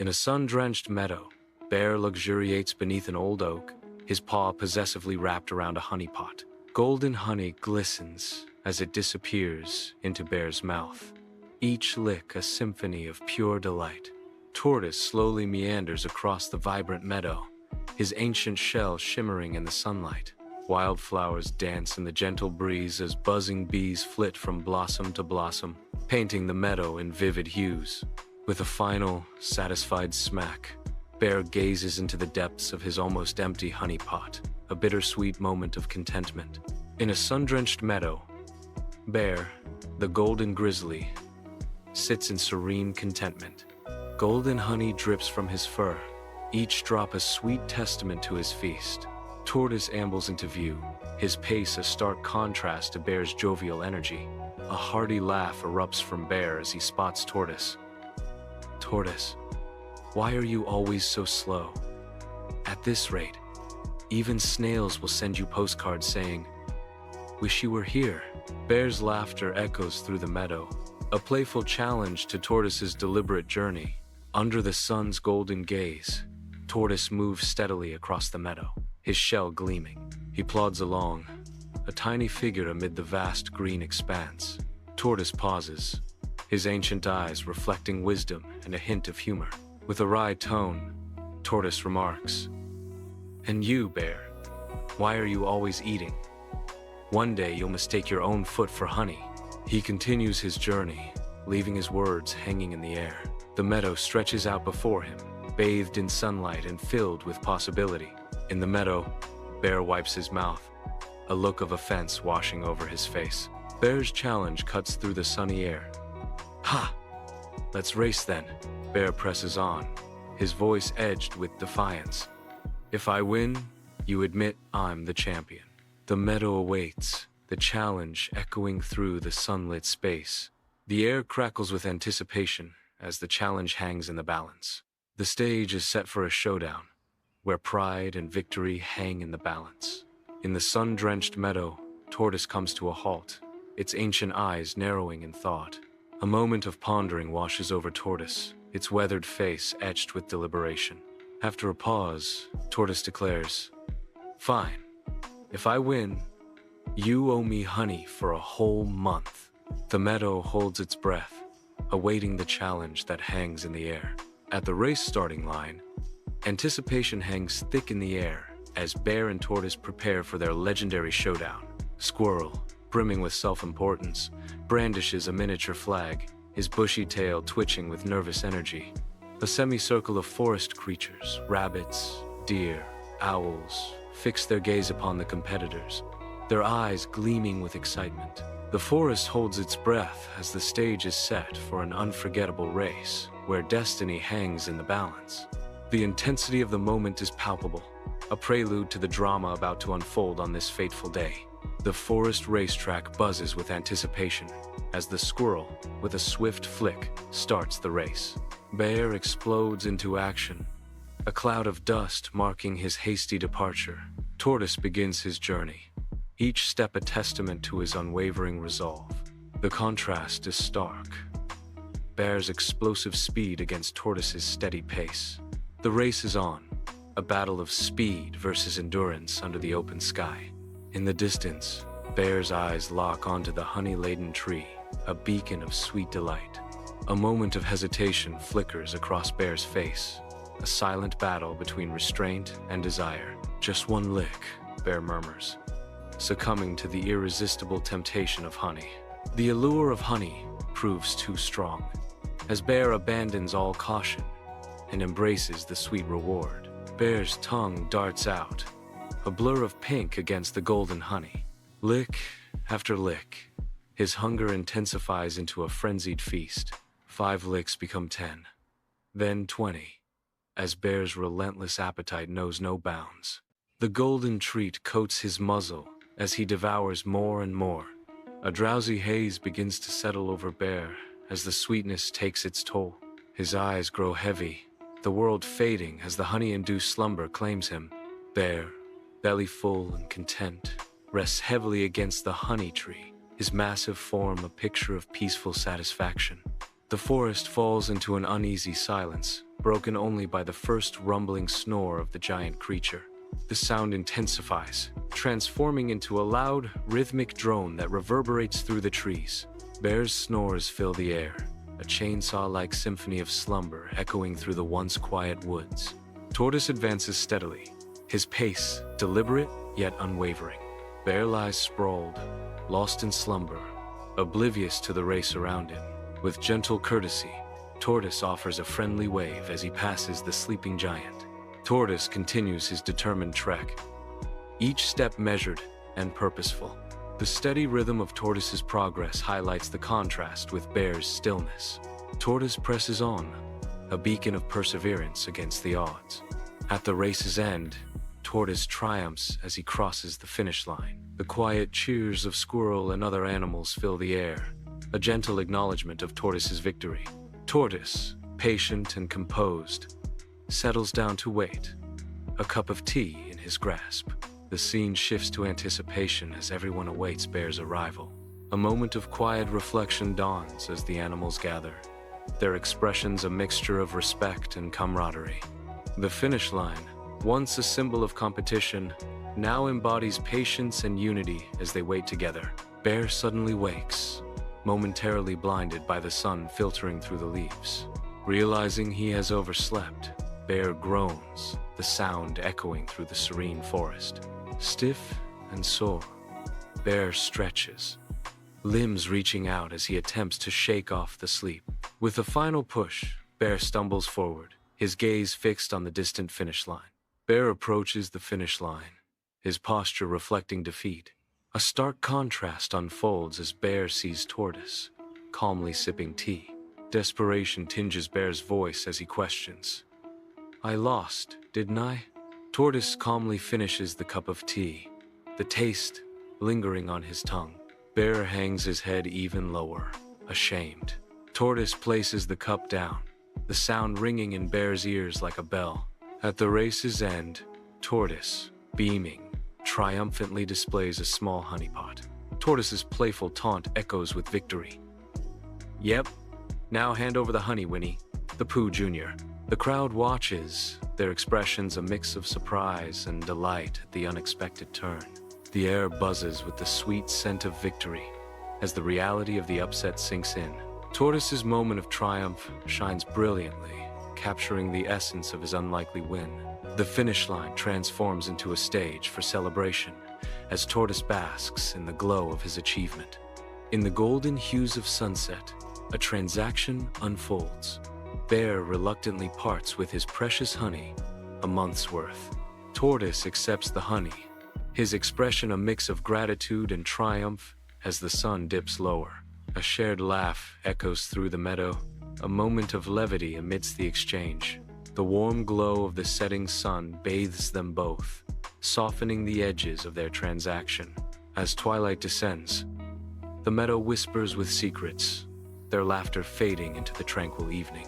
In a sun-drenched meadow, Bear luxuriates beneath an old oak, his paw possessively wrapped around a honey pot. Golden honey glistens as it disappears into Bear's mouth, each lick a symphony of pure delight. Tortoise slowly meanders across the vibrant meadow, his ancient shell shimmering in the sunlight. Wildflowers dance in the gentle breeze as buzzing bees flit from blossom to blossom, painting the meadow in vivid hues. With a final, satisfied smack, Bear gazes into the depths of his almost empty honey pot, a bittersweet moment of contentment. In a sun-drenched meadow, Bear, the golden grizzly, sits in serene contentment. Golden honey drips from his fur, each drop a sweet testament to his feast. Tortoise ambles into view, his pace a stark contrast to Bear's jovial energy. A hearty laugh erupts from Bear as he spots Tortoise. Tortoise, why are you always so slow? At this rate, even snails will send you postcards saying, "Wish you were here." Bear's laughter echoes through the meadow, a playful challenge to Tortoise's deliberate journey. Under the sun's golden gaze, Tortoise moves steadily across the meadow, his shell gleaming. He plods along, a tiny figure amid the vast green expanse. Tortoise pauses, his ancient eyes reflecting wisdom and a hint of humor. With a wry tone, Tortoise remarks, "And you, Bear, why are you always eating? One day you'll mistake your own foot for honey." He continues his journey, leaving his words hanging in the air. The meadow stretches out before him, bathed in sunlight and filled with possibility. In the meadow, Bear wipes his mouth, a look of offense washing over his face. Bear's challenge cuts through the sunny air. "Ha! Let's race then." Bear presses on, his voice edged with defiance. "If I win, you admit I'm the champion." The meadow awaits, the challenge echoing through the sunlit space. The air crackles with anticipation as the challenge hangs in the balance. The stage is set for a showdown, where pride and victory hang in the balance. In the sun-drenched meadow, Tortoise comes to a halt, its ancient eyes narrowing in thought. A moment of pondering washes over Tortoise, its weathered face etched with deliberation. After a pause, Tortoise declares, "Fine. If I win, you owe me honey for a whole month." The meadow holds its breath, awaiting the challenge that hangs in the air. At the race starting line, anticipation hangs thick in the air as Bear and Tortoise prepare for their legendary showdown. Squirrel, brimming with self-importance, brandishes a miniature flag, his bushy tail twitching with nervous energy. A semicircle of forest creatures, rabbits, deer, owls, fix their gaze upon the competitors, their eyes gleaming with excitement. The forest holds its breath as the stage is set for an unforgettable race, where destiny hangs in the balance. The intensity of the moment is palpable, a prelude to the drama about to unfold on this fateful day. The forest racetrack buzzes with anticipation as the squirrel, with a swift flick, starts the race. Bear explodes into action, a cloud of dust marking his hasty departure. Tortoise begins his journey, each step a testament to his unwavering resolve. The contrast is stark. Bear's explosive speed against Tortoise's steady pace. The race is on, a battle of speed versus endurance under the open sky. In the distance, Bear's eyes lock onto the honey-laden tree, a beacon of sweet delight. A moment of hesitation flickers across Bear's face, a silent battle between restraint and desire. "Just one lick," Bear murmurs, succumbing to the irresistible temptation of honey. The allure of honey proves too strong, as Bear abandons all caution and embraces the sweet reward. Bear's tongue darts out, a blur of pink against the golden honey. Lick after lick, his hunger intensifies into a frenzied feast. 5 licks become 10, then 20, as Bear's relentless appetite knows no bounds. The golden treat coats his muzzle as he devours more and more. A drowsy haze begins to settle over Bear as the sweetness takes its toll. His eyes grow heavy, the world fading as the honey-induced slumber claims him. Bear, belly full and content, rests heavily against the honey tree, his massive form a picture of peaceful satisfaction. The forest falls into an uneasy silence, broken only by the first rumbling snore of the giant creature. The sound intensifies, transforming into a loud, rhythmic drone that reverberates through the trees. Bear's snores fill the air, a chainsaw-like symphony of slumber echoing through the once quiet woods. Tortoise advances steadily, his pace deliberate yet unwavering. Bear lies sprawled, lost in slumber, oblivious to the race around him. With gentle courtesy, Tortoise offers a friendly wave as he passes the sleeping giant. Tortoise continues his determined trek, each step measured and purposeful. The steady rhythm of Tortoise's progress highlights the contrast with Bear's stillness. Tortoise presses on, a beacon of perseverance against the odds. At the race's end, Tortoise triumphs as he crosses the finish line. The quiet cheers of squirrel and other animals fill the air, a gentle acknowledgement of Tortoise's victory. Tortoise, patient and composed, settles down to wait, a cup of tea in his grasp. The scene shifts to anticipation as everyone awaits Bear's arrival. A moment of quiet reflection dawns as the animals gather, their expressions a mixture of respect and camaraderie. The finish line, once a symbol of competition, now embodies patience and unity as they wait together. Bear suddenly wakes, momentarily blinded by the sun filtering through the leaves. Realizing he has overslept, Bear groans, the sound echoing through the serene forest. Stiff and sore, Bear stretches, limbs reaching out as he attempts to shake off the sleep. With a final push, Bear stumbles forward, his gaze fixed on the distant finish line. Bear approaches the finish line, his posture reflecting defeat. A stark contrast unfolds as Bear sees Tortoise, calmly sipping tea. Desperation tinges Bear's voice as he questions, "I lost, didn't I?" Tortoise calmly finishes the cup of tea, the taste lingering on his tongue. Bear hangs his head even lower, ashamed. Tortoise places the cup down, the sound ringing in Bear's ears like a bell. At the race's end, Tortoise, beaming, triumphantly displays a small honeypot. Tortoise's playful taunt echoes with victory. "Yep, now hand over the honey, Winnie, the Pooh Jr." The crowd watches, their expressions a mix of surprise and delight at the unexpected turn. The air buzzes with the sweet scent of victory as the reality of the upset sinks in. Tortoise's moment of triumph shines brilliantly, capturing the essence of his unlikely win. The finish line transforms into a stage for celebration as Tortoise basks in the glow of his achievement. In the golden hues of sunset, a transaction unfolds. Bear reluctantly parts with his precious honey, a month's worth. Tortoise accepts the honey, his expression a mix of gratitude and triumph as the sun dips lower. A shared laugh echoes through the meadow, a moment of levity amidst the exchange. The warm glow of the setting sun bathes them both, softening the edges of their transaction. As twilight descends, the meadow whispers with secrets, their laughter fading into the tranquil evening.